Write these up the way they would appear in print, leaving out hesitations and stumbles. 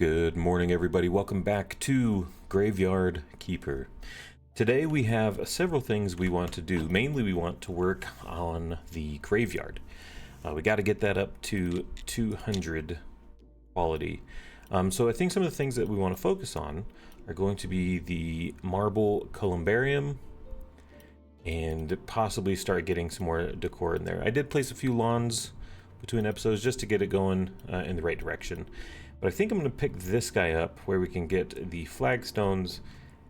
Good morning, everybody. Welcome back to Graveyard Keeper. Today we have several things we want to do. Mainly we want to work on the graveyard. We got to get that up to 200 quality. So I think some of the things that we want to focus on are going to be the marble columbarium and possibly start getting some more decor in there. I did place a few lawns between episodes just to get it going in the right direction. But I think I'm going to pick this guy up where we can get the flagstones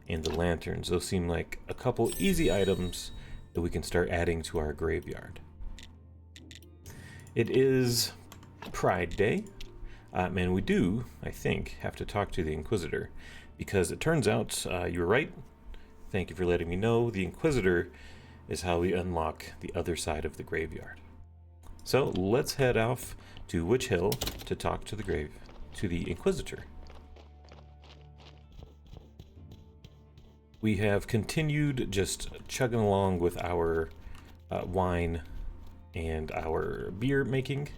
and the lanterns. Those seem like a couple easy items that we can start adding to our graveyard. It is Pride Day, and we do, I think, have to talk to the Inquisitor, because it turns out you were right. Thank you for letting me know. The Inquisitor is how we unlock the other side of the graveyard. So let's head off to Witch Hill to talk to the Inquisitor. We have continued just chugging along with our wine and our beer making.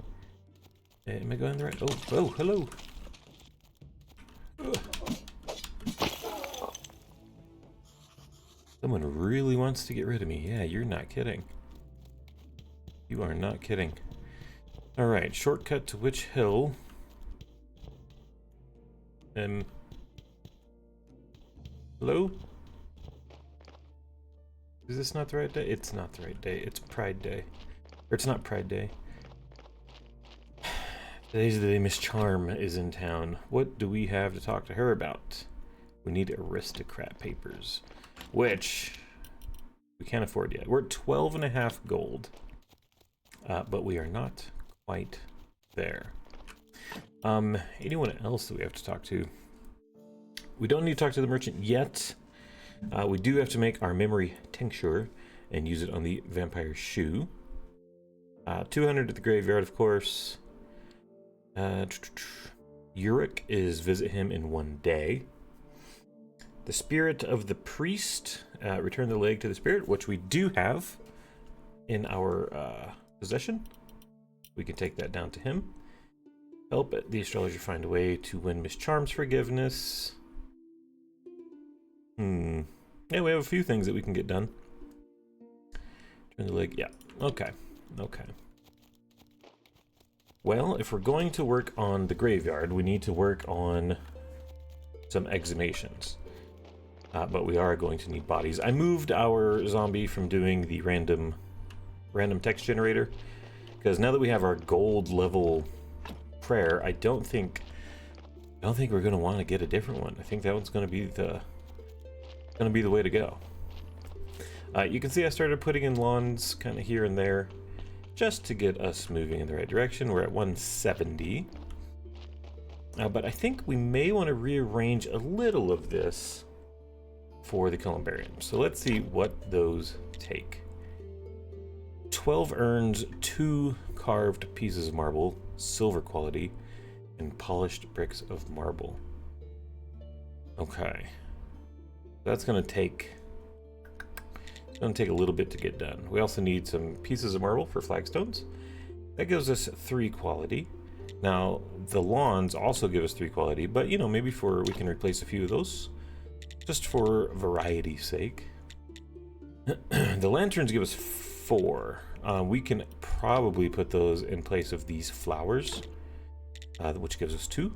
Am I going the right? Oh, hello. Ugh. Someone really wants to get rid of me. Yeah, you're not kidding. You are not kidding. All right, shortcut to Witch Hill. Hello? Is this not the right day? It's not the right day. It's Pride Day. Or it's not Pride Day. Today's the day Miss Charm is in town. What do we have to talk to her about? We need aristocrat papers, which we can't afford yet. We're at 12.5 gold, but we are not quite there. Anyone else that we have to talk to? We don't need to talk to the merchant yet. We do have to make our memory tincture and use it on the vampire shoe. 200 at the graveyard, of course. Uric is visit him in 1 day. The spirit of the priest, return the leg to the spirit, which we do have in our possession. We can take that down to him. Help the astrologer find a way to win Miss Charm's forgiveness. Yeah, we have a few things that we can get done. Turn the leg. Yeah. Okay. Well, if we're going to work on the graveyard, we need to work on some exhumations. But we are going to need bodies. I moved our zombie from doing the random text generator, because now that we have our gold level prayer, I don't think we're going to want to get a different one. I think that one's going to be the way to go. You can see I started putting in lawns kind of here and there just to get us moving in the right direction. We're at 170. But I think we may want to rearrange a little of this for the columbarium. So let's see what those take. 12 urns, 2 carved pieces of marble, silver quality, and polished bricks of marble. Okay. That's going to take a little bit to get done. We also need some pieces of marble for flagstones. That gives us 3 quality. Now, the lawns also give us 3 quality, but maybe we can replace a few of those just for variety's sake. The lanterns give us 4. We can probably put those in place of these flowers, which gives us 2.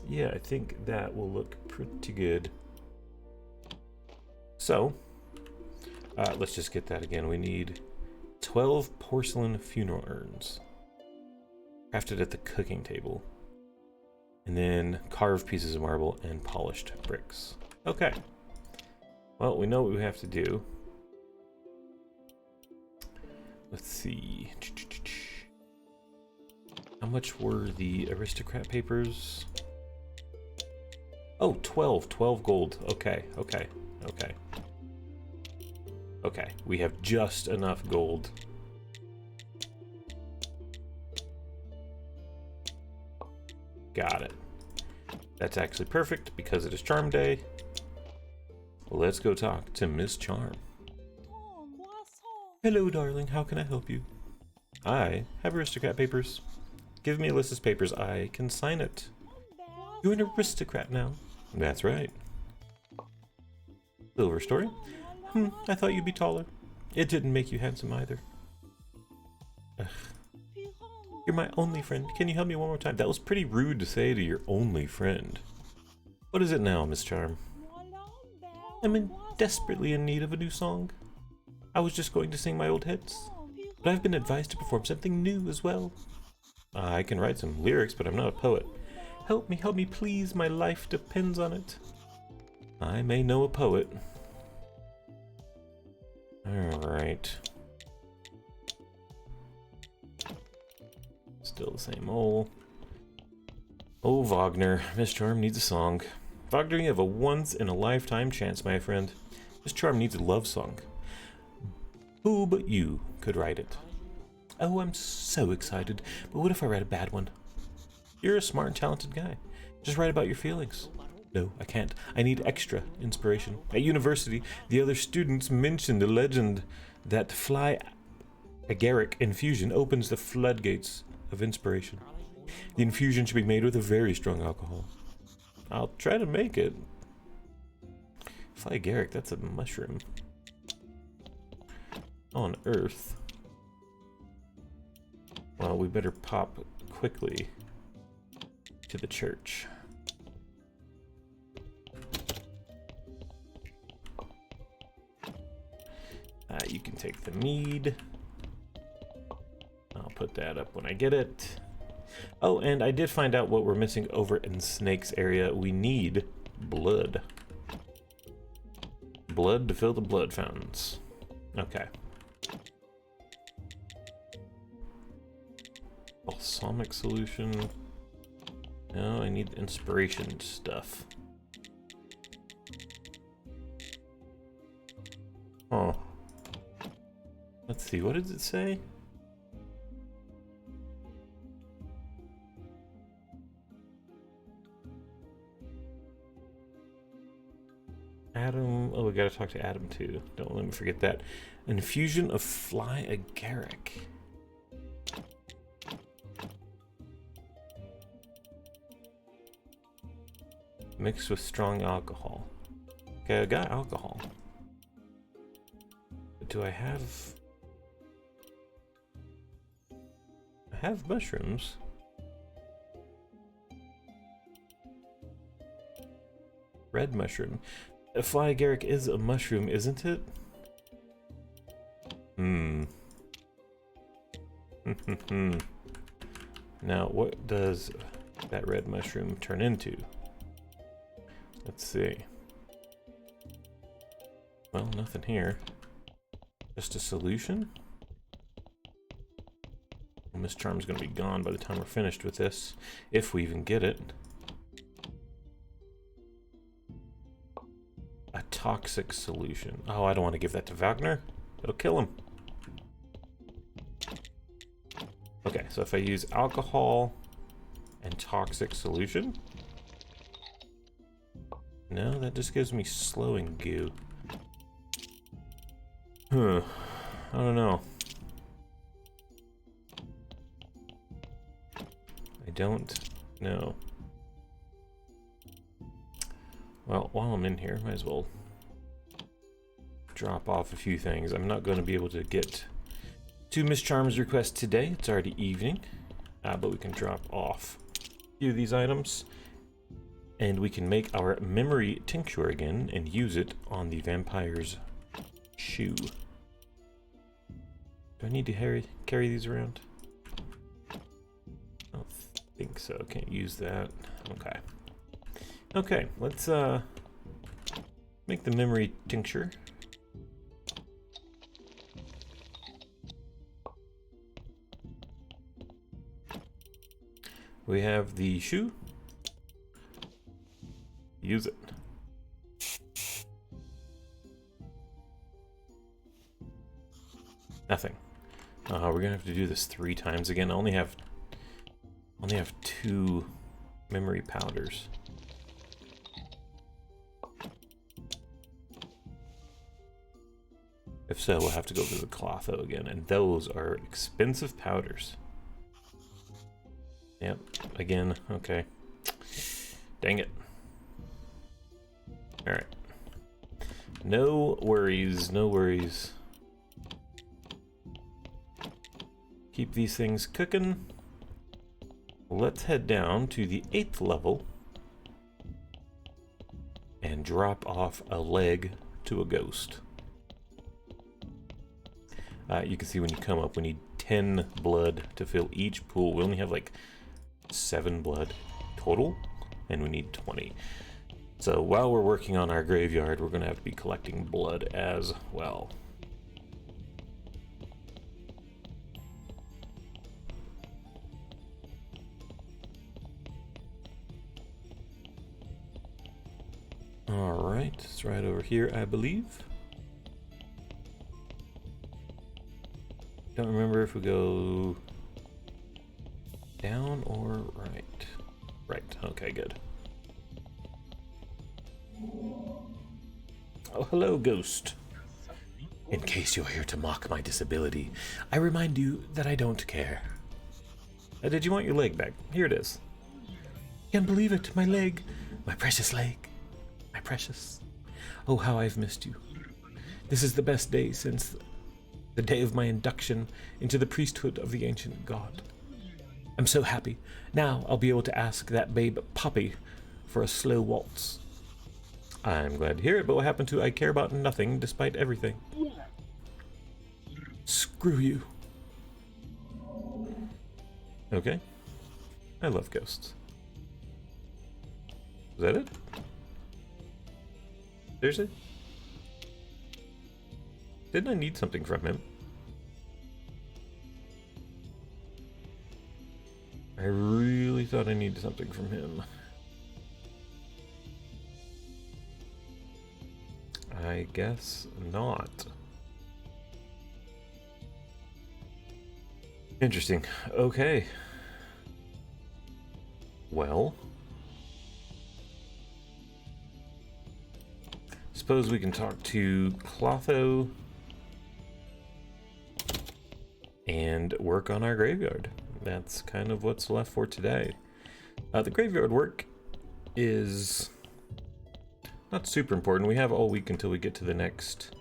Yeah, I think that will look pretty good. So, let's just get that again. We need 12 porcelain funeral urns, crafted at the cooking table, and then carved pieces of marble and polished bricks. Okay. Well, we know what we have to do. Let's see. How much were the aristocrat papers? Oh, 12 gold. Okay. We have just enough gold. Got it. That's actually perfect because it is Charm Day. Let's go talk to Miss Charm. Hello, darling. How can I help you? I have aristocrat papers. Give me Alyssa's papers. I can sign it. You're an aristocrat now. That's right. Silver story? I thought you'd be taller. It didn't make you handsome either. Ugh. You're my only friend. Can you help me one more time? That was pretty rude to say to your only friend. What is it now, Miss Charm? I'm desperately in need of a new song. I was just going to sing my old hits, but I've been advised to perform something new as well. I can write some lyrics, but I'm not a poet. Help me, please. My life depends on it. I may know a poet. Alright. Still the same old. Oh, Wagner. Miss Charm needs a song. Wagner, you have a once-in-a-lifetime chance, my friend. Miss Charm needs a love song. Who but you could write it? Oh, I'm so excited. But what if I write a bad one? You're a smart and talented guy. Just write about your feelings. No, I can't. I need extra inspiration. At university, the other students mentioned the legend that fly agaric infusion opens the floodgates of inspiration. The infusion should be made with a very strong alcohol. I'll try to make it. Fly agaric, that's a mushroom. On Earth. Well, we better pop quickly to the church. You can take the mead. I'll put that up when I get it. Oh, and I did find out what we're missing over in Snake's area. We need blood. Blood to fill the blood fountains. Okay. Balsamic solution. No, I need inspiration stuff. Oh. Let's see, what does it say? Adam, oh, we gotta talk to Adam too. Don't let me forget that. Infusion of fly agaric. Mixed with strong alcohol. Okay, I got alcohol. But do I have... I have mushrooms. Red mushroom. A fly agaric is a mushroom, isn't it? Now, what does that red mushroom turn into? Let's see. Well, nothing here. Just a solution? Well, Miss Charm's gonna be gone by the time we're finished with this, if we even get it. A toxic solution. Oh, I don't want to give that to Wagner. It'll kill him. Okay, so if I use alcohol and toxic solution. No, that just gives me slowing goo. I don't know. I don't know. Well, while I'm in here, might as well drop off a few things. I'm not going to be able to get to Miss Charm's request today. It's already evening, but we can drop off a few of these items. And we can make our memory tincture again and use it on the vampire's shoe. Do I need to carry these around? I don't think so. Can't use that. Okay. Okay, let's make the memory tincture. We have the shoe. Use it. Nothing. We're gonna have to do this 3 times again. I only have 2 memory powders. If so, we'll have to go to the Clotho again, and those are expensive powders. Yep, again, okay. Dang it. Alright. No worries, no worries. Keep these things cooking. Let's head down to the 8th level and drop off a leg to a ghost. You can see when you come up, we need 10 blood to fill each pool. We only have like 7 blood total, and we need 20. So while we're working on our graveyard, we're going to have to be collecting blood as well. Alright, it's right over here, I believe. Don't remember if we go down or right. Right, okay, good. Oh, hello, ghost. In case you're here to mock my disability, I remind you that I don't care. Did you want your leg back? Here it is. Can't believe it, my leg. My precious leg. My precious. Oh, how I've missed you. This is the best day since the day of my induction into the priesthood of the ancient god. I'm so happy. Now I'll be able to ask that babe Poppy for a slow waltz. I'm glad to hear it, but what happened to I care about nothing despite everything? Screw you. Okay. I love ghosts. Is that it? Seriously? Didn't I need something from him? I really thought I needed something from him. I guess not. Interesting. Okay. Well, suppose we can talk to Clotho and work on our graveyard. That's kind of what's left for today. The graveyard work is not super important. We have all week until we get to the next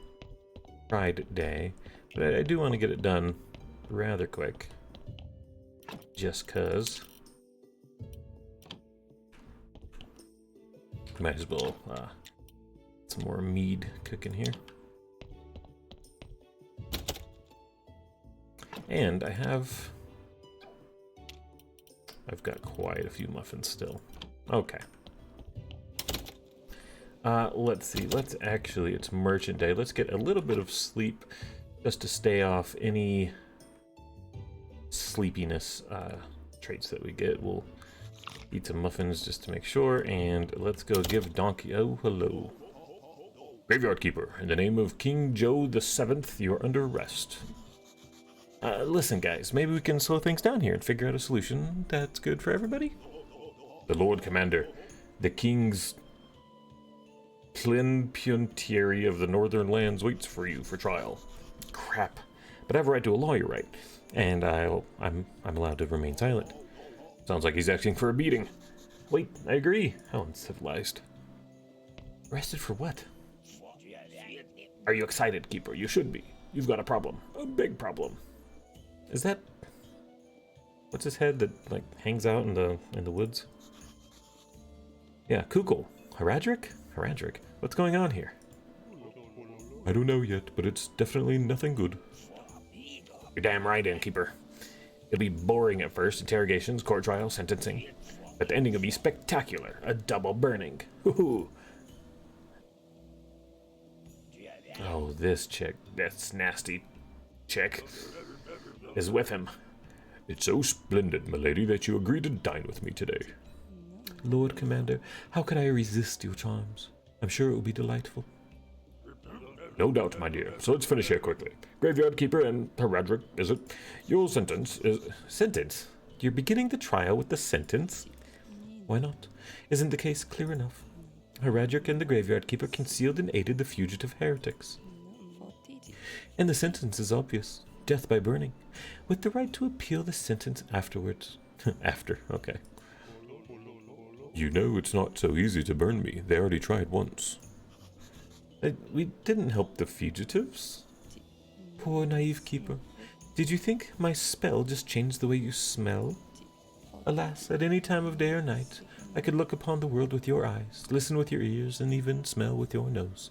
Pride Day, but I do want to get it done rather quick, just cause. Might as well some more mead cooking here. And I've got quite a few muffins still. Okay. Let's see. It's merchant day. Let's get a little bit of sleep just to stay off any sleepiness traits that we get. We'll eat some muffins just to make sure, and let's go give Donkey. Oh, hello. Graveyard Keeper, in the name of King Joe the 7th, you're under arrest. Listen, guys, maybe we can slow things down here and figure out a solution that's good for everybody? The Lord Commander, the King's plenipotentiary of the Northern Lands waits for you for trial. Crap. But I have a right to a lawyer, right? And I'm allowed to remain silent. Sounds like he's asking for a beating. Wait, I agree. How uncivilized. Arrested for what? Are you excited, Keeper? You should be. You've got a problem. A big problem. Is that... What's his head that, like, hangs out in the woods? Yeah, Kukul. Haradric? Haradric. What's going on here? I don't know yet, but it's definitely nothing good. You're damn right, Innkeeper. It'll be boring at first, interrogations, court trial, sentencing. But the ending will be spectacular, a double burning. Hoo-hoo. Oh, this chick, this nasty chick, is with him. It's so splendid, milady, that you agreed to dine with me today. Lord Commander, how could I resist your charms? I'm sure it will be delightful. No doubt, my dear. So let's finish here quickly. Graveyard Keeper and Haradric, is it? Your sentence is... Sentence? You're beginning the trial with the sentence? Why not? Isn't the case clear enough? Haradric and the Graveyard Keeper concealed and aided the fugitive heretics. And the sentence is obvious. Death by burning. With the right to appeal the sentence afterwards. After, okay. You know it's not so easy to burn me. They already tried once. We didn't help the fugitives. Poor naive keeper. Did you think my spell just changed the way you smell? Alas, at any time of day or night, I could look upon the world with your eyes, listen with your ears, and even smell with your nose.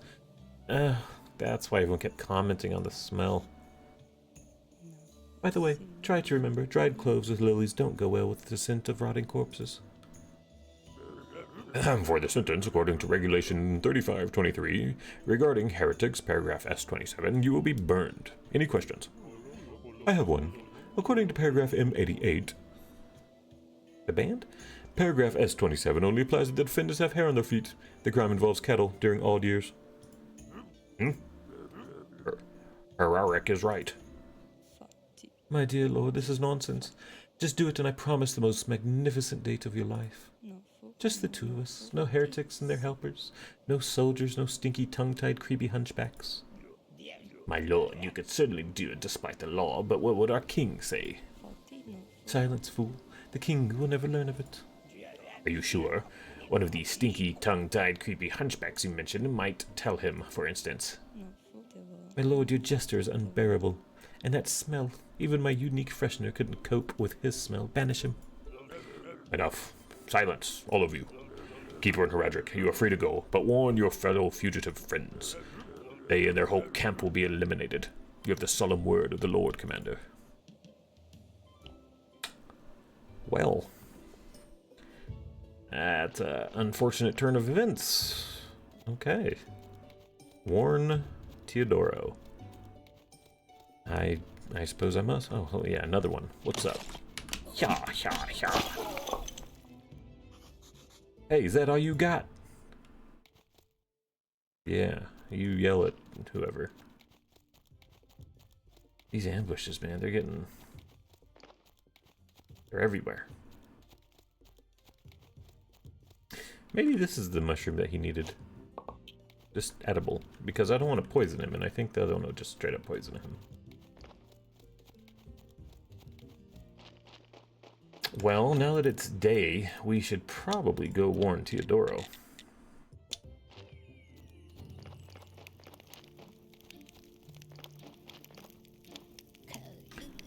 That's why everyone kept commenting on the smell. By the way, try to remember, dried cloves with lilies don't go well with the scent of rotting corpses. For the sentence, according to Regulation 3523, regarding heretics, paragraph S27, you will be burned. Any questions? I have one. According to paragraph M88, the band? Paragraph S27 only applies if the defendants have hair on their feet. The crime involves cattle during odd years. Heraric is right. My dear lord, this is nonsense. Just do it and I promise the most magnificent date of your life. Just the two of us. No heretics and their helpers. No soldiers, no stinky tongue-tied creepy hunchbacks. My lord, you could certainly do it despite the law, but what would our king say? Silence, fool. The king will never learn of it. Are you sure? One of these stinky, tongue-tied, creepy hunchbacks you mentioned might tell him, for instance. My lord, your jester is unbearable. And that smell, even my unique freshener couldn't cope with his smell. Banish him. Enough. Silence, all of you. Keeper and Heradric, you are free to go, but warn your fellow fugitive friends. They and their whole camp will be eliminated. You have the solemn word of the Lord, Commander. Well, that's an unfortunate turn of events. Okay. Warn Teodoro. I suppose I must. Oh, yeah, another one. What's up? Yeah. Hey, is that all you got? Yeah, you yell at whoever. These ambushes, man, they're everywhere. Maybe this is the mushroom that he needed. Just edible, because I don't want to poison him, and I think the other one will just straight up poison him. Well, now that it's day, we should probably go warn Teodoro.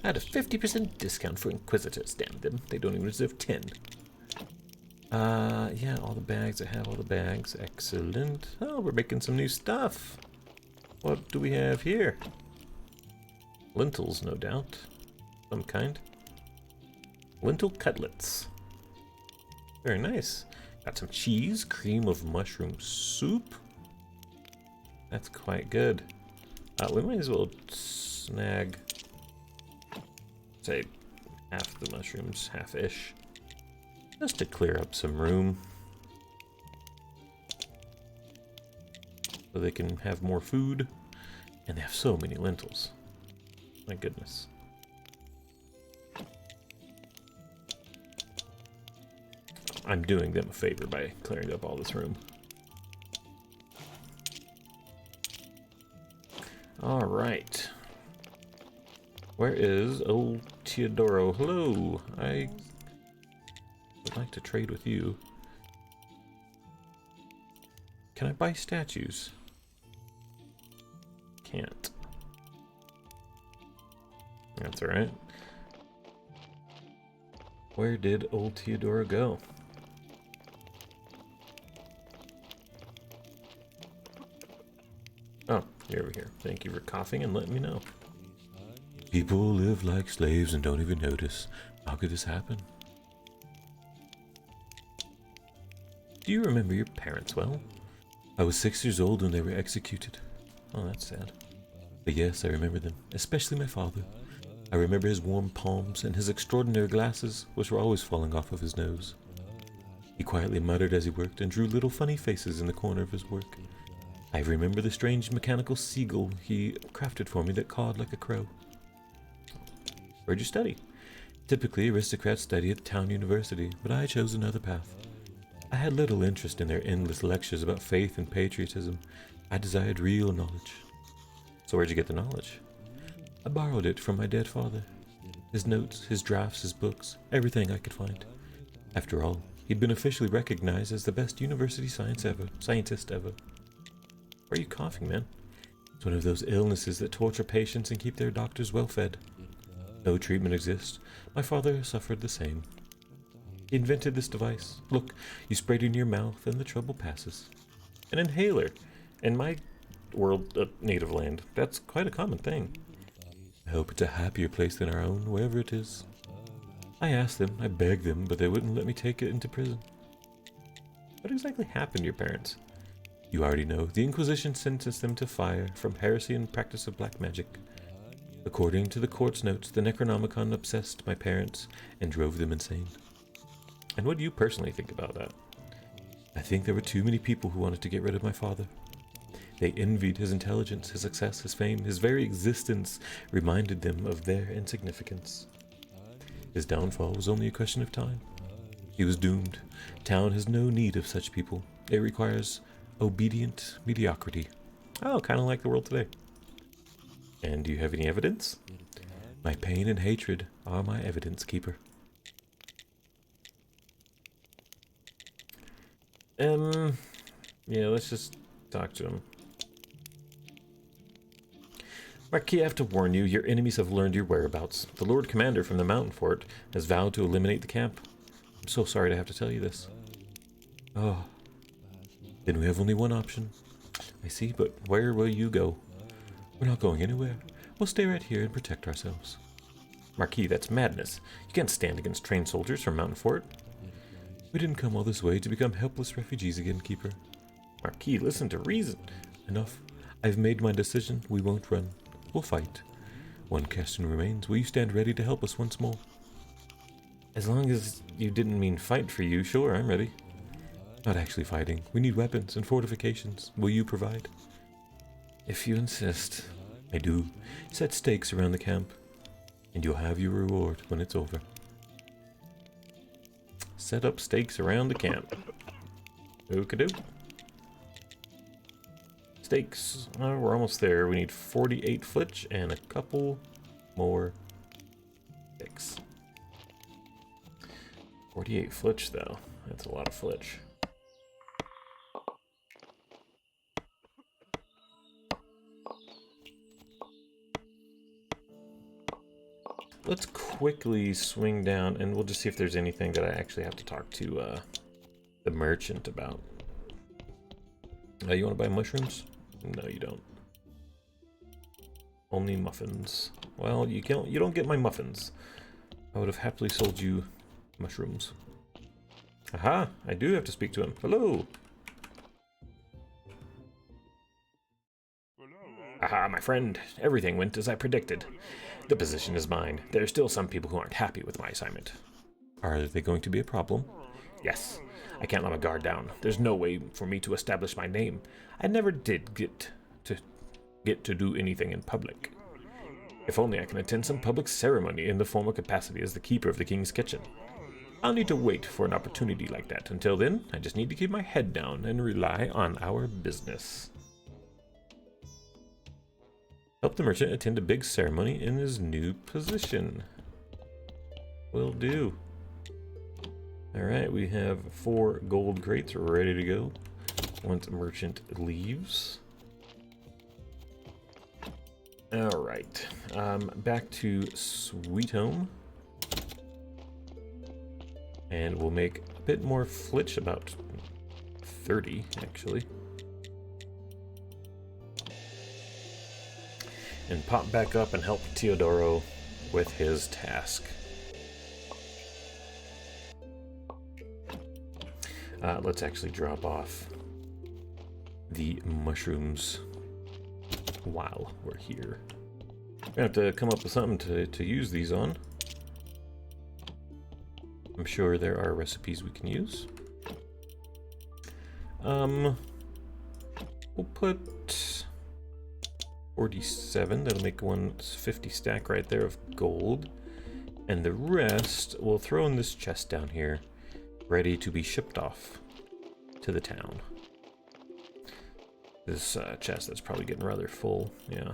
I had a 50% discount for Inquisitors, damn them. They don't even deserve 10. Yeah, all the bags. I have all the bags. Excellent. Oh, we're making some new stuff. What do we have here? Lentils, no doubt. Some kind. Lentil cutlets. Very nice. Got some cheese, cream of mushroom soup. That's quite good. We might as well snag, say, half the mushrooms, half-ish, just to clear up some room. So they can have more food. And they have so many lentils. My goodness. I'm doing them a favor by clearing up all this room. Alright. Where is old Teodoro? Hello! I would like to trade with you. Can I buy statues? Can't. That's alright. Where did old Teodoro go? Oh, you're over here. Thank you for coughing and letting me know. People live like slaves and don't even notice. How could this happen? Do you remember your parents well? I was 6 years old when they were executed. Oh, that's sad. But yes, I remember them, especially my father. I remember his warm palms and his extraordinary glasses, which were always falling off of his nose. He quietly muttered as he worked and drew little funny faces in the corner of his work. I remember the strange mechanical seagull he crafted for me that cawed like a crow. Where'd you study? Typically, aristocrats study at town university, but I chose another path. I had little interest in their endless lectures about faith and patriotism. I desired real knowledge. So where'd you get the knowledge? I borrowed it from my dead father. His notes, his drafts, his books, everything I could find. After all, he'd been officially recognized as the best university scientist ever. Why are you coughing, man? It's one of those illnesses that torture patients and keep their doctors well fed. No treatment exists. My father suffered the same. He invented this device. Look, you spray it in your mouth and the trouble passes. An inhaler. In my world, native land, that's quite a common thing. I hope it's a happier place than our own, wherever it is. I asked them, I begged them, but they wouldn't let me take it into prison. What exactly happened to your parents? You already know. The Inquisition sentenced them to fire from heresy and practice of black magic. According to the court's notes, the Necronomicon obsessed my parents and drove them insane. And what do you personally think about that? I think there were too many people who wanted to get rid of my father. They envied his intelligence, his success, his fame. His very existence reminded them of their insignificance. His downfall was only a question of time. He was doomed. Town has no need of such people. It requires obedient mediocrity. Oh, kind of like the world today. And do you have any evidence? My pain and hatred are my evidence keeper. Yeah, let's just talk to him. Marquis, I have to warn you, your enemies have learned your whereabouts. The Lord Commander from the Mountain Fort has vowed to eliminate the camp. I'm so sorry to have to tell you this. Oh, then we have only one option. I see, but where will you go? We're not going anywhere. We'll stay right here and protect ourselves. Marquis, that's madness. You can't stand against trained soldiers from Mountain Fort. We didn't come all this way to become helpless refugees again, Keeper. Marquis, listen to reason. Enough. I've made my decision. We won't run. We'll fight. One question remains. Will you stand ready to help us once more? As long as you didn't mean fight for you, sure, I'm ready. Not actually fighting. We need weapons and fortifications. Will you provide? If you insist. I do. Set stakes around the camp, and you'll have your reward when it's over. Set up stakes around the camp. Okie-doke. Stakes. Oh, we're almost there. We need 48 flitch and a couple more sticks. 48 flitch, though. That's a lot of flitch. Let's quickly swing down, and we'll just see if there's anything that I actually have to talk to the merchant about. You want to buy mushrooms? No, you don't. Only muffins. Well, you don't get my muffins. I would have happily sold you mushrooms. Aha! I do have to speak to him. Hello! Aha, my friend. Everything went as I predicted. The position is mine. There are still some people who aren't happy with my assignment. Are they going to be a problem? Yes. I can't let my guard down. There's no way for me to establish my name. I never did get to do anything in public. If only I can attend some public ceremony in the formal capacity as the keeper of the king's kitchen. I'll need to wait for an opportunity like that. Until then, I just need to keep my head down and rely on our business. Help the merchant attend a big ceremony in his new position. Will do. Alright, we have 4 gold crates ready to go once merchant leaves. Alright, back to Sweet Home. And we'll make a bit more flitch, about 30 actually. And pop back up and help Teodoro with his task. Let's actually drop off the mushrooms while we're here. We're gonna have to come up with something to use these on. I'm sure there are recipes we can use. We'll put 47. That'll make 150 stack right there of gold. And the rest we'll throw in this chest down here, ready to be shipped off to the town. This chest that's probably getting rather full, yeah.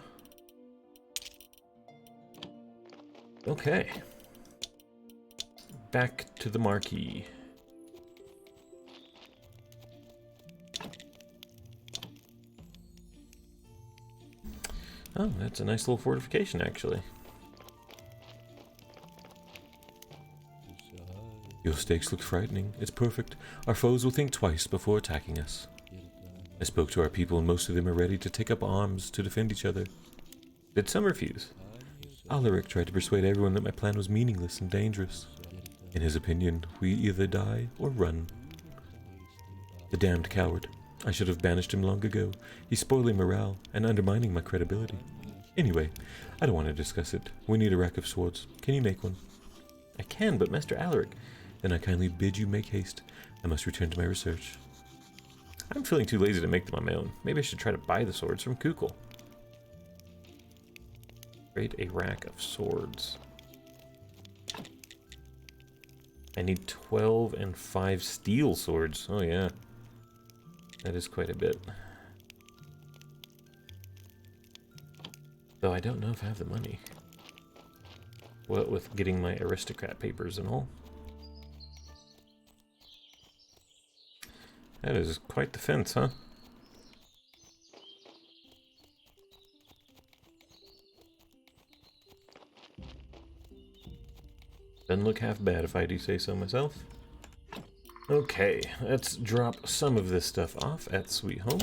Okay. Back to the marquee. Oh, that's a nice little fortification, actually. Your stakes look frightening. It's perfect. Our foes will think twice before attacking us. I spoke to our people, and most of them are ready to take up arms to defend each other. Did some refuse? Alaric tried to persuade everyone that my plan was meaningless and dangerous. In his opinion, we either die or run. The damned coward. I should have banished him long ago. He's spoiling morale and undermining my credibility. Anyway, I don't want to discuss it. We need a rack of swords. Can you make one? I can, but Master Alaric. Then I kindly bid you make haste. I must return to my research. I'm feeling too lazy to make them on my own. Maybe I should try to buy the swords from Kukul. Create a rack of swords. I need 12 and 5 steel swords. Oh yeah. That is quite a bit. Though I don't know if I have the money. What with getting my aristocrat papers and all. That is quite the fence, huh? Doesn't look half bad if I do say so myself. Okay, let's drop some of this stuff off at Sweet Home.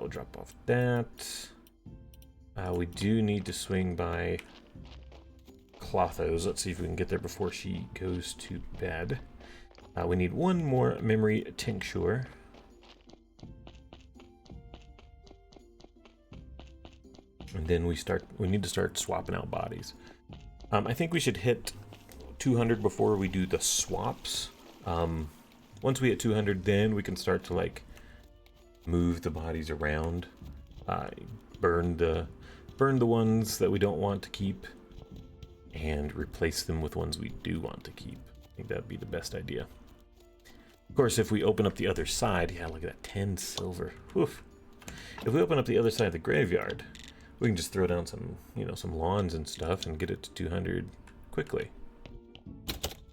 We'll drop off that. We do need to swing by Clotho's. Let's see if we can get there before she goes to bed. We need one more memory tincture. And then we need to start swapping out bodies. I think we should hit 200 before we do the swaps. Once we hit 200, then we can start to like move the bodies around, burn the ones that we don't want to keep, and replace them with ones we do want to keep. I think that'd be the best idea. Of course, if we open up the other side, yeah, look at that, 10 silver. Oof. If we open up the other side of the graveyard, we can just throw down some, some lawns and stuff and get it to 200 quickly,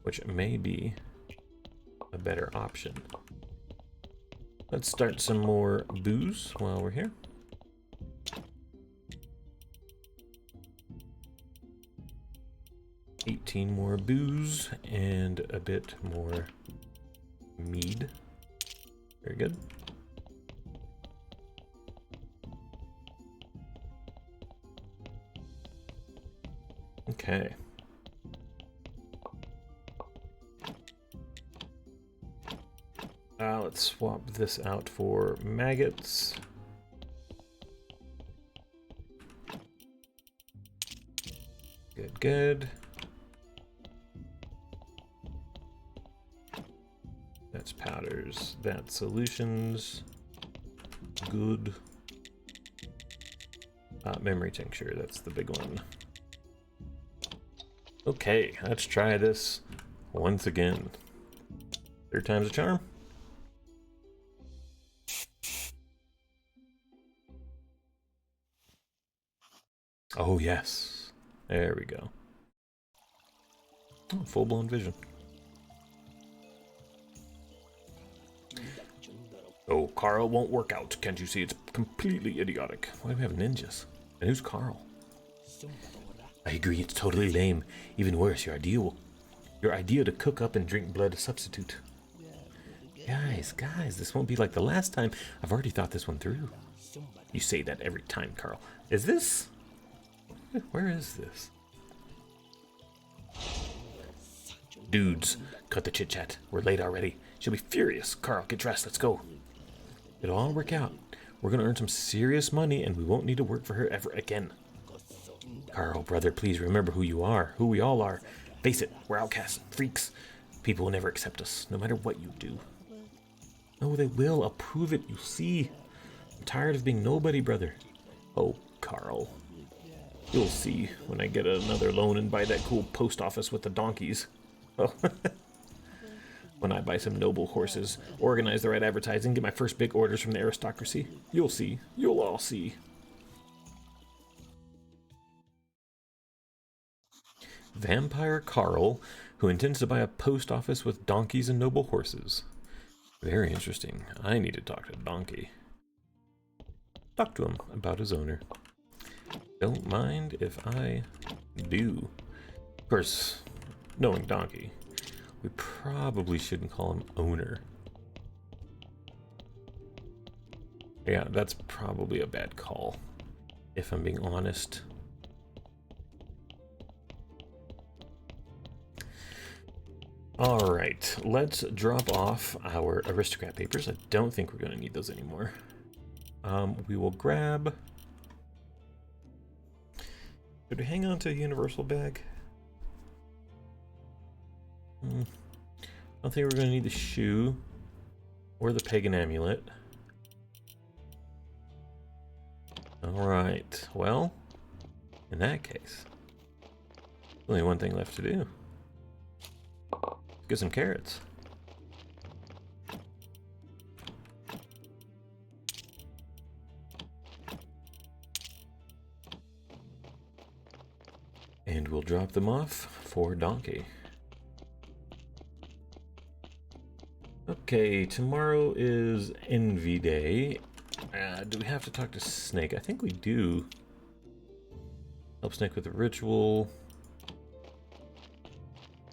which may be a better option. Let's start some more booze while we're here. $18 more booze and a bit more mead. Very good. Okay. Let's swap this out for maggots. Good, good. That's powders. That's solutions. Good. Memory tincture, that's the big one. Okay, let's try this once again. Third time's a charm. Oh yes, there we go. Oh, full-blown vision. Oh, Carl won't work out. Can't you see it's completely idiotic? Why do we have ninjas? And who's Carl? I agree, it's totally lame. Even worse, your idea to cook up and drink blood substitute. Guys, this won't be like the last time. I've already thought this one through. You say that every time, Carl. Is this? Where is this? Dudes, cut the chit-chat. We're late already. She'll be furious. Carl, get dressed. Let's go. It'll all work out. We're gonna earn some serious money, and we won't need to work for her ever again. Carl, brother, please remember who you are, who we all are. Face it, we're outcasts, freaks. People will never accept us, no matter what you do. No, they will. I'll prove it. You'll see. I'm tired of being nobody, brother. Oh, Carl. You'll see when I get another loan and buy that cool post office with the donkeys. Oh. When I buy some noble horses, organize the right advertising, get my first big orders from the aristocracy. You'll see. You'll all see. Vampire Carl, who intends to buy a post office with donkeys and noble horses. Very interesting. I need to talk to Donkey. Talk to him about his owner. Don't mind if I do. Of course, knowing Donkey, we probably shouldn't call him owner. Yeah, that's probably a bad call, if I'm being honest. Alright, let's drop off our aristocrat papers. I don't think we're going to need those anymore. We will grab... Should we hang on to a universal bag? I don't think we're going to need the shoe or the pagan amulet. Alright, well, in that case, only one thing left to do. Let's get some carrots. And we'll drop them off for Donkey. Okay, tomorrow is Envy Day. Do we have to talk to Snake? I think we do. Help Snake with the ritual.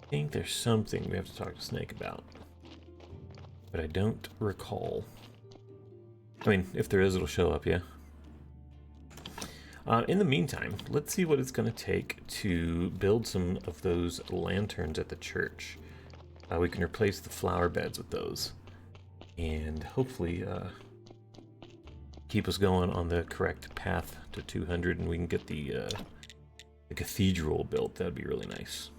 I think there's something we have to talk to Snake about, but I don't recall. I mean, if there is, it'll show up, yeah? In the meantime, let's see what it's going to take to build some of those lanterns at the church. We can replace the flower beds with those, and hopefully keep us going on the correct path to 200, and we can get the cathedral built. That'd be really nice.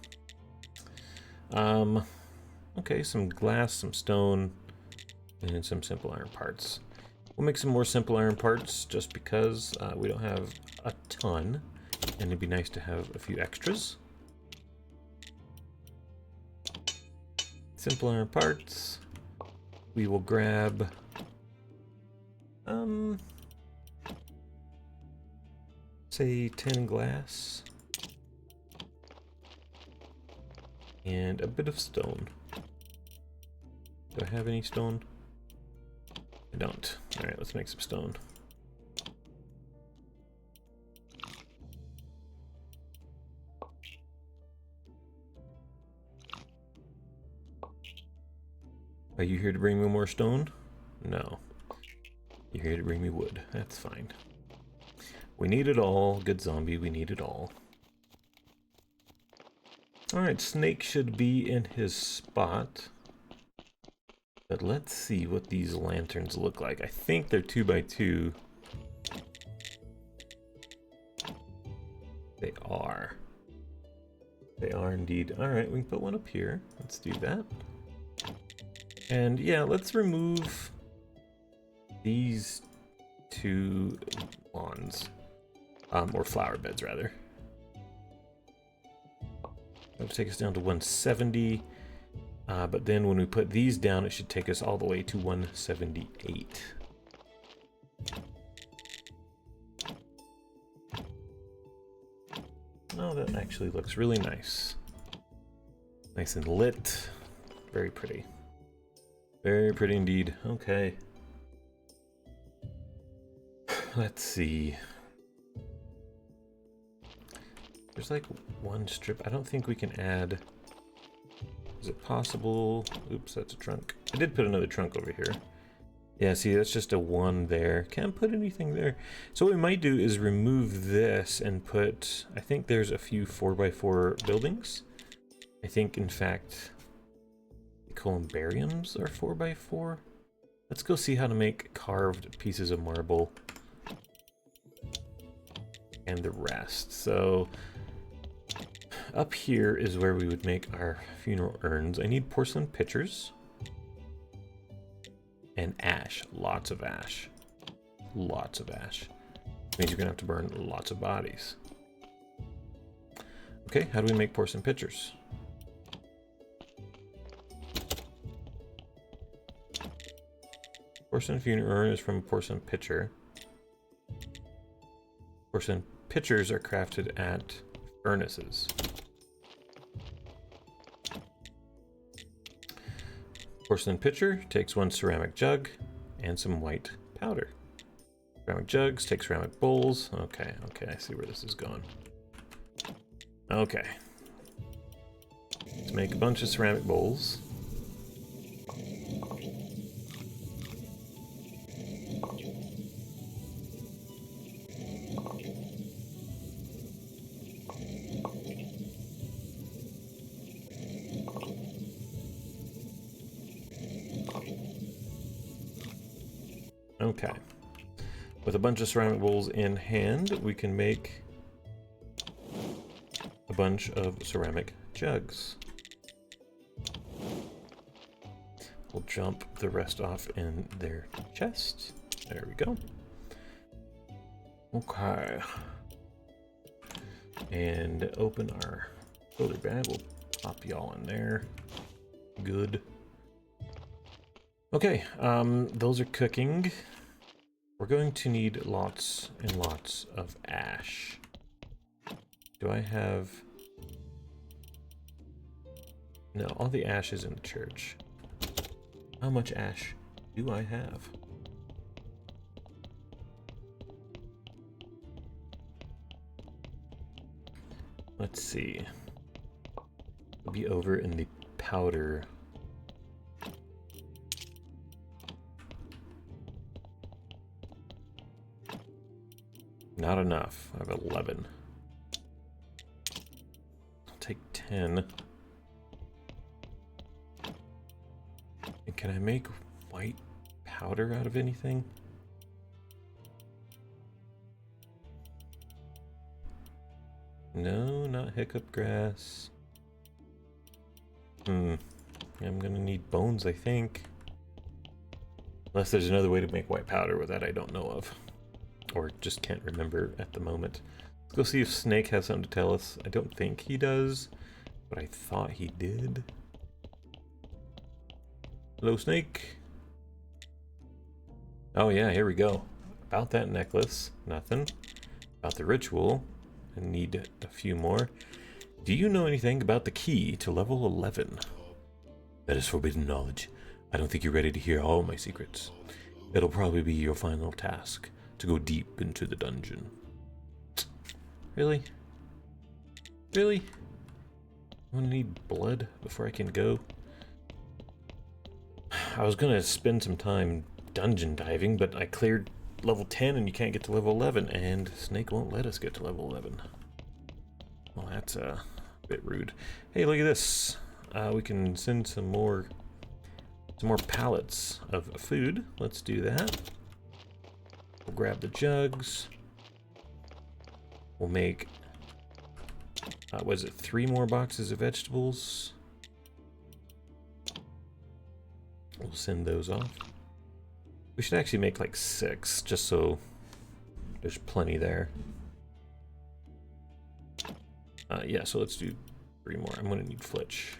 Okay, some glass, some stone, and some simple iron parts. We'll make some more simple iron parts just because we don't have a ton, and it'd be nice to have a few extras. Simple iron parts. We will grab say 10 glass and a bit of stone. Do I have any stone? I don't. Alright, let's make some stone. Are you here to bring me more stone? No. You're here to bring me wood. That's fine. We need it all. Good zombie, we need it all. Alright, Snake should be in his spot. But let's see what these lanterns look like. I think they're 2x2. They are. They are indeed. Alright, we can put one up here. Let's do that. And yeah, let's remove these two lawns. Or flower beds, rather. That'll take us down to 170. But then when we put these down, it should take us all the way to 178. Oh, that actually looks really nice. Nice and lit. Very pretty. Very pretty indeed. Okay. Let's see. There's like one strip. I don't think we can add... Is it possible? Oops, that's a trunk. I did put another trunk over here. Yeah, see, that's just a 1 there. Can't put anything there. So what we might do is remove this and put... I think there's a few 4x4 buildings. I think, in fact, the columbariums are 4x4. Let's go see how to make carved pieces of marble. And the rest. So... Up here is where we would make our funeral urns. I need porcelain pitchers. And ash. Lots of ash. Lots of ash. Means you're going to have to burn lots of bodies. Okay, how do we make porcelain pitchers? Porcelain funeral urn is from a porcelain pitcher. Porcelain pitchers are crafted at furnaces. Porcelain pitcher takes 1 ceramic jug and some white powder. Ceramic jugs take ceramic bowls. Okay, I see where this is going. Okay. Let's make a bunch of ceramic bowls. Okay. With a bunch of ceramic bowls in hand, we can make a bunch of ceramic jugs. We'll jump the rest off in their chest. There we go. Okay. And open our folder bag. We'll pop y'all in there. Good. Okay, those are cooking. We're going to need lots and lots of ash. Do I have... No, all the ash is in the church. How much ash do I have? Let's see. It'll be over in the powder. Not enough. I have 11. I'll take 10. And can I make white powder out of anything? No, not hiccup grass. I'm gonna need bones, I think. Unless there's another way to make white powder with that I don't know of. Or just can't remember at the moment. Let's go see if Snake has something to tell us. I don't think he does, but I thought he did. Hello, Snake. Oh yeah, here we go. About that necklace, nothing. About the ritual, I need a few more. Do you know anything about the key to level 11? That is forbidden knowledge. I don't think you're ready to hear all my secrets. It'll probably be your final task, to go deep into the dungeon. Really? Really? I'm gonna need blood before I can go. I was gonna spend some time dungeon diving, but I cleared level 10 and you can't get to level 11, and Snake won't let us get to level 11. Well, that's a bit rude. Hey, look at this. We can send some more pallets of food. Let's do that. We'll grab the jugs. We'll make, what is it, 3 more boxes of vegetables. We'll send those off. We should actually make like 6, just so there's plenty there. Yeah, so let's do 3 more. I'm gonna need flitch.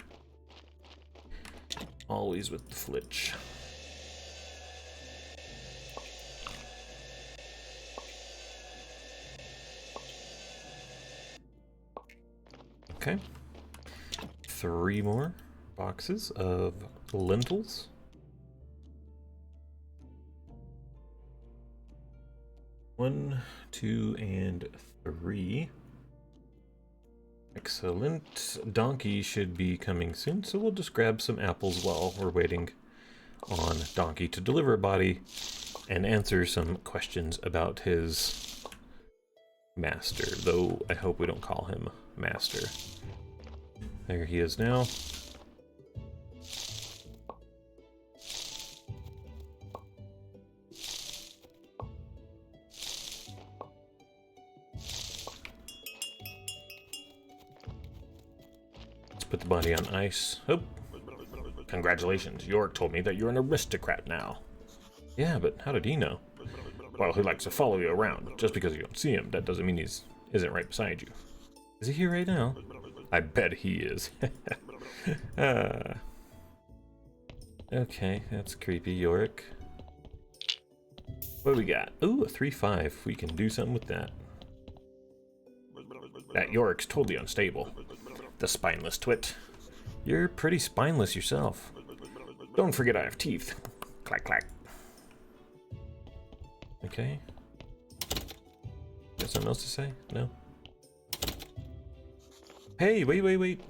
Always with the flitch. Okay. 3 more boxes of lentils. One, 2, and 3. Excellent. Donkey should be coming soon, so we'll just grab some apples while we're waiting on Donkey to deliver a body and answer some questions about his master, though I hope we don't call him master. There he is now. Put the body on ice. Oh, congratulations. York told me that you're an aristocrat now. Yeah, but how did he know? Well, he likes to follow you around. Just because you don't see him, that doesn't mean he's isn't right beside you. Is he here right now? I bet he is. Okay, that's creepy, Yorick. What do we got? Ooh, a 3-5. We can do something with that. That Yorick's totally unstable. The spineless twit. You're pretty spineless yourself. Don't forget I have teeth. Clack, clack. Okay. Got something else to say? No? Hey, wait.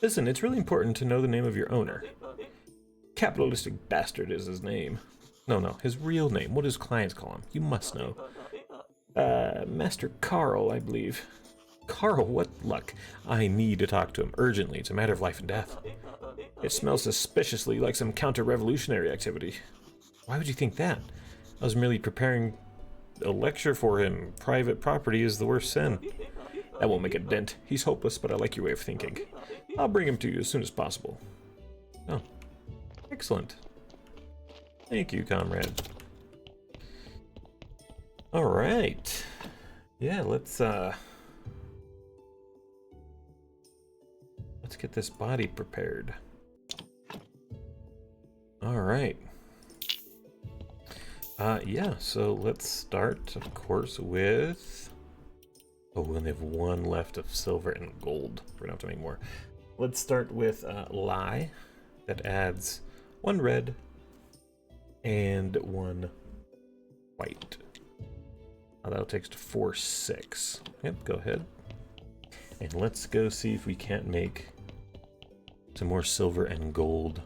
Listen, it's really important to know the name of your owner. Capitalistic bastard is his name. No, his real name. What does clients call him? You must know. Master Carl, I believe. Carl, what luck. I need to talk to him urgently. It's a matter of life and death. It smells suspiciously like some counter-revolutionary activity. Why would you think that? I was merely preparing a lecture for him. Private property is the worst sin. That won't make a dent. He's hopeless, but I like your way of thinking. I'll bring him to you as soon as possible. Oh, excellent. Thank you, comrade. All right. Yeah, let's get this body prepared. All right. Yeah, so let's start, of course, with... Oh, we only have one left of silver and gold. We're gonna have to make more. Let's start with Lie. That adds 1 red and 1 white. That'll take us to 4, 6. Yep, go ahead. And let's go see if we can't make some more silver and gold.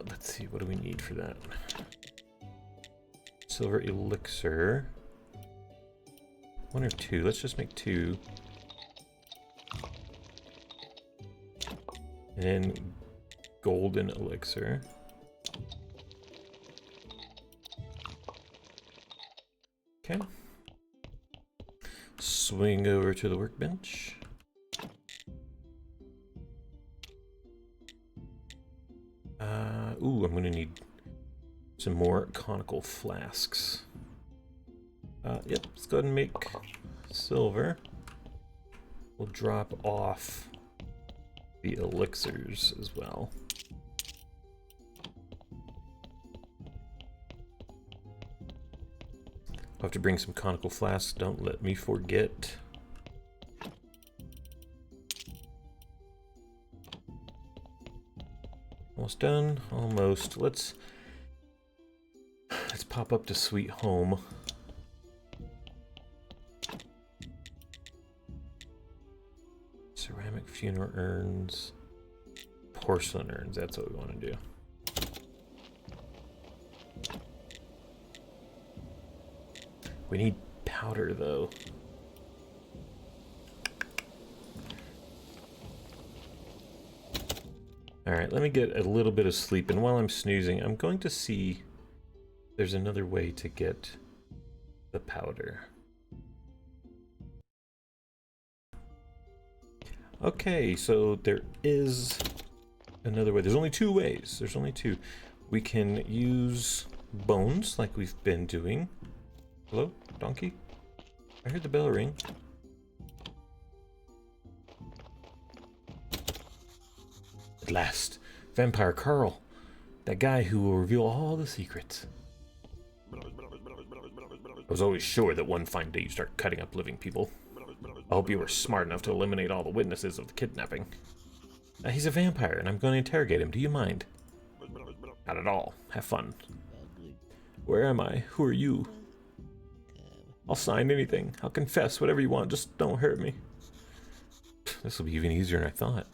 Let's see, what do we need for that? Silver elixir. 1 or 2. Let's just make 2. And then golden elixir. Okay. Swing over to the workbench. Ooh, I'm gonna need some more conical flasks. Yep, let's go ahead and make silver. We'll drop off the elixirs as well. I'll have to bring some conical flasks, don't let me forget. Almost done, almost. Let's pop up to Sweet Home. Ceramic funeral urns. Porcelain urns, that's what we want to do. We need powder, though. Alright, let me get a little bit of sleep, and while I'm snoozing, I'm going to see if there's another way to get the powder. Okay, so there is another way. There's only 2 ways. There's only 2. We can use bones, like we've been doing. Hello, donkey? I heard the bell ring. At last, Vampire Carl. That guy who will reveal all the secrets. I was always sure that one fine day you'd start cutting up living people. I hope you were smart enough to eliminate all the witnesses of the kidnapping. He's a vampire, and I'm going to interrogate him. Do you mind? Not at all. Have fun. Where am I? Who are you? I'll sign anything. I'll confess whatever you want. Just don't hurt me. This will be even easier than I thought.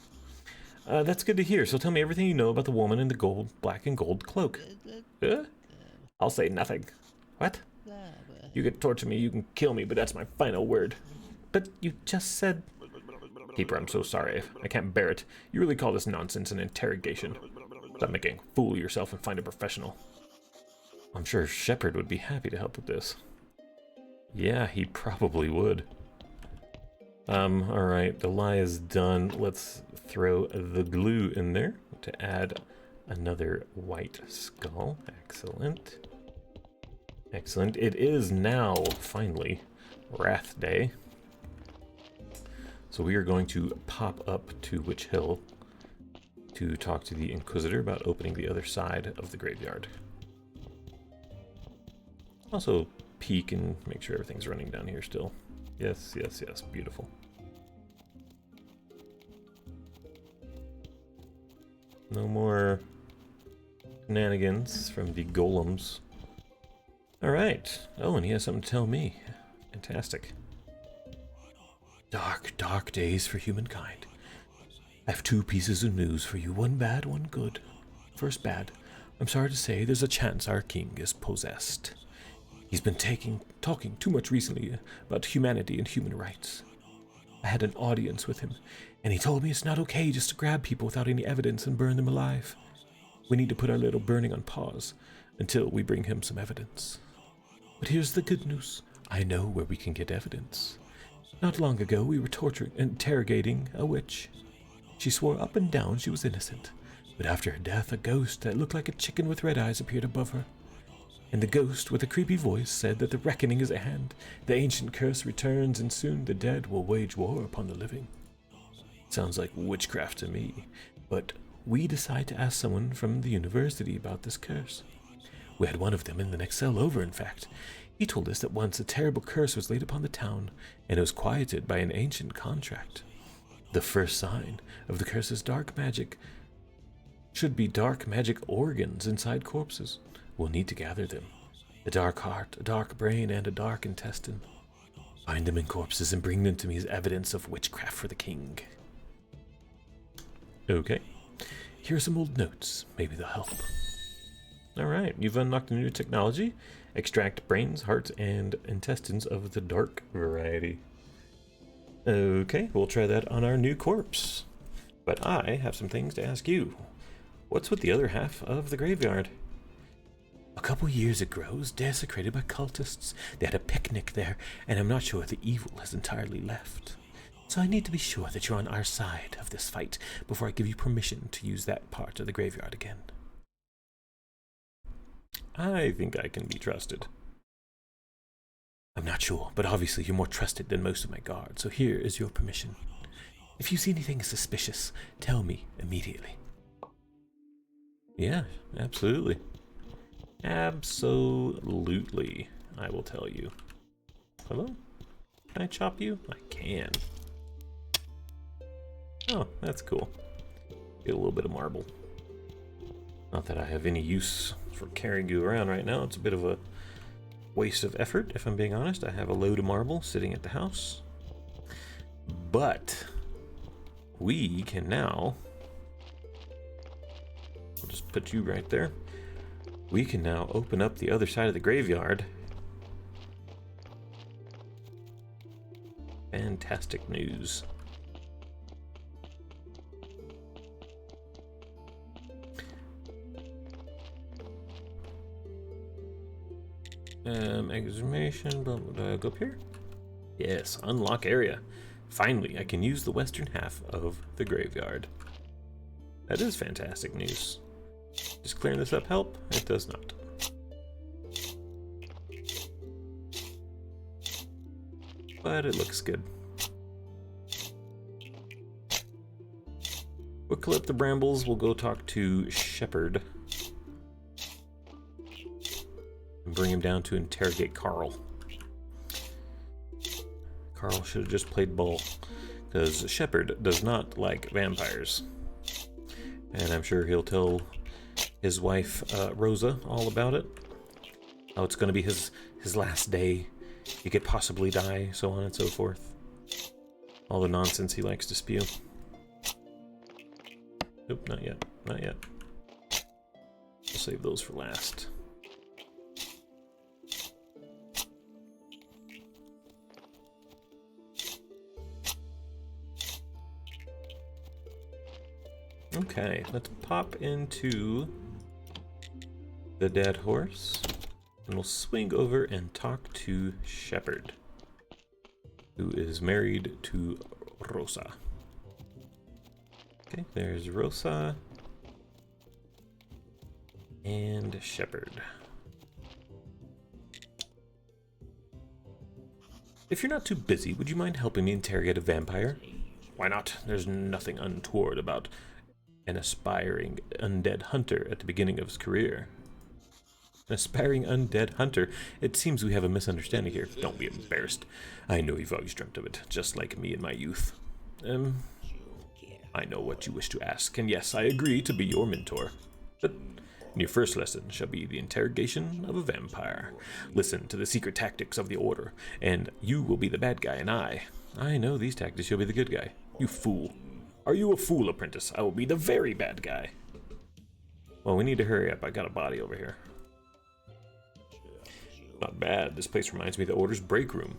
That's good to hear. So tell me everything you know about the woman in the black and gold cloak. I'll say nothing. What? You can torture me, you can kill me, but that's my final word. But you just said... Keeper, I'm so sorry. I can't bear it. You really call this nonsense an interrogation. Stop making a fool of yourself and find a professional. I'm sure Shepard would be happy to help with this. Yeah, he probably would. Alright, the lie is done. Let's throw the glue in there to add another white skull. Excellent. Excellent. It is now, finally, Wrath Day. So we are going to pop up to Witch Hill to talk to the Inquisitor about opening the other side of the graveyard. Also peek and make sure everything's running down here still. Yes, yes, yes. Beautiful. No more shenanigans from the golems. Alright. Oh, and he has something to tell me. Fantastic. Dark, dark days for humankind. I have two pieces of news for you. One bad, one good. First bad. I'm sorry to say there's a chance our king is possessed. He's been talking too much recently about humanity and human rights. I had an audience with him, and he told me it's not okay just to grab people without any evidence and burn them alive. We need to put our little burning on pause until we bring him some evidence. But here's the good news. I know where we can get evidence. Not long ago, we were interrogating a witch. She swore up and down she was innocent, but after her death, a ghost that looked like a chicken with red eyes appeared above her. And the ghost, with a creepy voice, said that the reckoning is at hand. The ancient curse returns, and soon the dead will wage war upon the living. Sounds like witchcraft to me, but we decide to ask someone from the university about this curse. We had one of them in the next cell over, in fact. He told us that once a terrible curse was laid upon the town, and it was quieted by an ancient contract. The first sign of the curse is dark magic. Should be dark magic organs inside corpses. We'll need to gather them. A dark heart, a dark brain, and a dark intestine. Find them in corpses and bring them to me as evidence of witchcraft for the king. Okay. Here are some old notes. Maybe they'll help. Alright, you've unlocked a new technology. Extract brains, hearts, and intestines of the dark variety. Okay, we'll try that on our new corpse. But I have some things to ask you. What's with the other half of the graveyard? A couple years ago, it was desecrated by cultists. They had a picnic there, and I'm not sure the evil has entirely left. So I need to be sure that you're on our side of this fight before I give you permission to use that part of the graveyard again. I think I can be trusted. I'm not sure, but obviously you're more trusted than most of my guards, so here is your permission. If you see anything suspicious, tell me immediately. Yeah, absolutely. Absolutely, I will tell you. Hello? Can I chop you? I can. Oh, that's cool. Get a little bit of marble. Not that I have any use for carrying you around right now. It's a bit of a waste of effort, if I'm being honest. I have a load of marble sitting at the house. But we can now... I'll just put you right there. We can now open up the other side of the graveyard. Fantastic news. Exhumation, but go up here? Yes, unlock area. Finally, I can use the western half of the graveyard. That is fantastic news. Does clearing this up help? It does not. But it looks good. We'll clip the brambles. We'll go talk to Shepherd. And bring him down to interrogate Carl. Carl should have just played ball. Because Shepherd does not like vampires. And I'm sure he'll tell his wife, Rosa, all about it. How it's going to be his last day. He could possibly die, so on and so forth. All the nonsense he likes to spew. Nope, not yet. Not yet. We'll save those for last. Okay, let's pop into the dead horse, and we'll swing over and talk to Shepherd, who is married to Rosa. Okay, there's Rosa and Shepherd. If you're not too busy, would you mind helping me interrogate a vampire? Why not? There's nothing untoward about an aspiring undead hunter at the beginning of his career. An aspiring undead hunter? It seems we have a misunderstanding here. Don't be embarrassed. I know you've always dreamt of it, just like me in my youth. I know what you wish to ask, and yes, I agree to be your mentor. But your first lesson shall be the interrogation of a vampire. Listen to the secret tactics of the Order, and you will be the bad guy, and I know these tactics, you'll be the good guy. You fool. Are you a fool, apprentice? I will be the very bad guy. Well, we need to hurry up. I got a body over here. Not bad. This place reminds me of the Order's break room.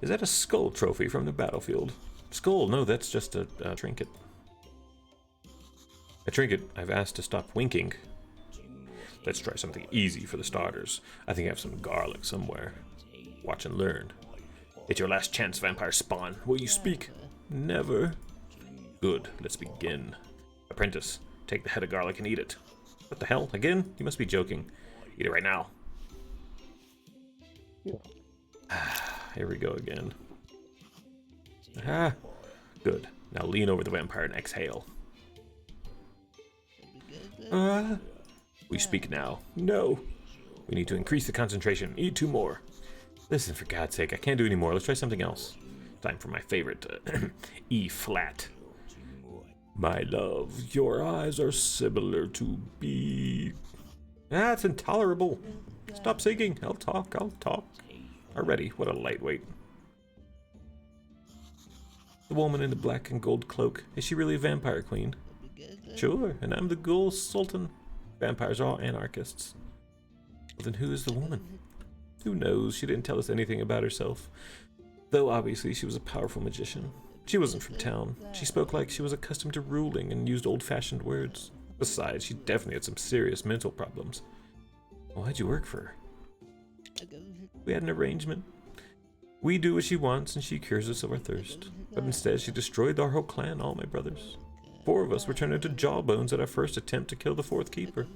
Is that a skull trophy from the battlefield? Skull? No, that's just a trinket. A trinket I've asked to stop winking. Let's try something easy for the starters. I think I have some garlic somewhere. Watch and learn. It's your last chance, vampire spawn. Will you speak? Never. Good. Let's begin. Apprentice, take the head of garlic and eat it. What the hell? Again? You must be joking. Eat it right now. Here we go again. Ah, good. Now lean over the vampire and exhale. We speak now. No. We need to increase the concentration. Eat 2 more. Listen, for God's sake, I can't do any more. Let's try something else. Time for my favorite, E flat. My love, your eyes are similar to B. Ah, it's intolerable. Stop singing. I'll talk. Already, what a lightweight. The woman in the black and gold cloak. Is she really a vampire queen? Sure, and I'm the ghoul sultan. Vampires are all anarchists. Well, then who is the woman? Who knows? She didn't tell us anything about herself. Though obviously she was a powerful magician. She wasn't from town. She spoke like she was accustomed to ruling and used old-fashioned words. Besides, she definitely had some serious mental problems. Why'd you work for her? We had an arrangement. We do what she wants and she cures us of our thirst. But instead she destroyed our whole clan, all my brothers. 4 of us were turned into jawbones at our first attempt to kill the 4th keeper.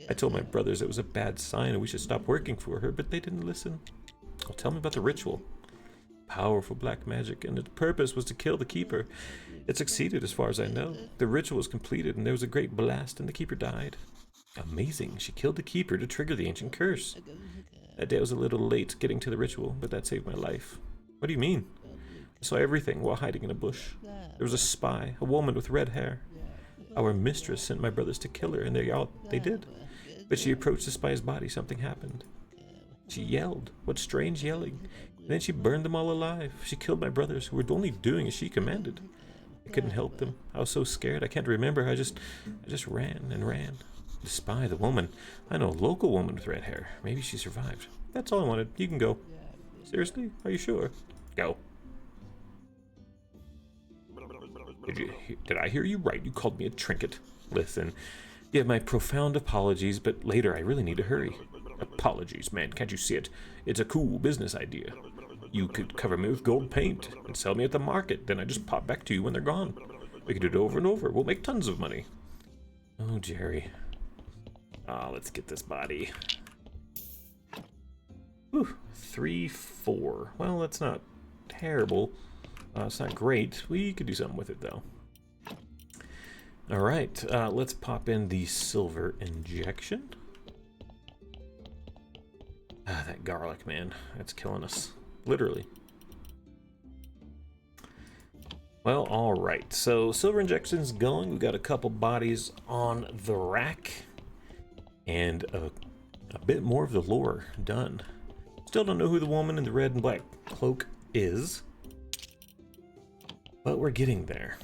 I told my brothers it was a bad sign and we should stop working for her, but they didn't listen. Well, tell me about the ritual. Powerful black magic, and its purpose was to kill the keeper. It succeeded as far as I know. The ritual was completed and there was a great blast and the keeper died. Amazing, she killed the keeper to trigger the ancient curse. That day I was a little late getting to the ritual, but that saved my life. What do you mean? I saw everything while hiding in a bush. There was a spy, a woman with red hair. Our mistress sent my brothers to kill her, and they did. But she approached the spy's body, something happened. She yelled. What strange yelling. And then she burned them all alive. She killed my brothers, who were only doing as she commanded. I couldn't help them. I was so scared, I can't remember. I just ran and ran. The spy, the woman. I know a local woman with red hair. Maybe she survived. That's all I wanted. You can go. Seriously? Are you sure? Go. Did I hear you right? You called me a trinket. Listen, you have my profound apologies, but later I really need to hurry. Apologies, man. Can't you see it? It's a cool business idea. You could cover me with gold paint and sell me at the market. Then I just pop back to you when they're gone. We can do it over and over. We'll make tons of money. Oh, Jerry. Let's get this body. Whew, 3-4. Well, that's not terrible. It's not great. We could do something with it, though. All right, let's pop in the silver injection. That garlic, man. That's killing us. Literally. Well, all right. So silver injection's going. We've got a couple bodies on the rack. And a bit more of the lore done. Still don't know who the woman in the red and black cloak is. But we're getting there.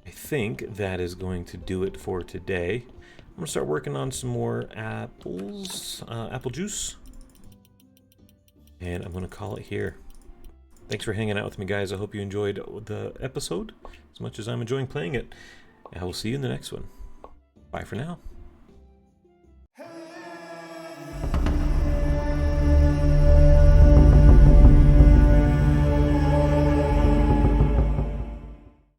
I think that is going to do it for today. I'm going to start working on some more apples, apple juice. And I'm going to call it here. Thanks for hanging out with me, guys. I hope you enjoyed the episode as much as I'm enjoying playing it. I will see you in the next one. Bye for now.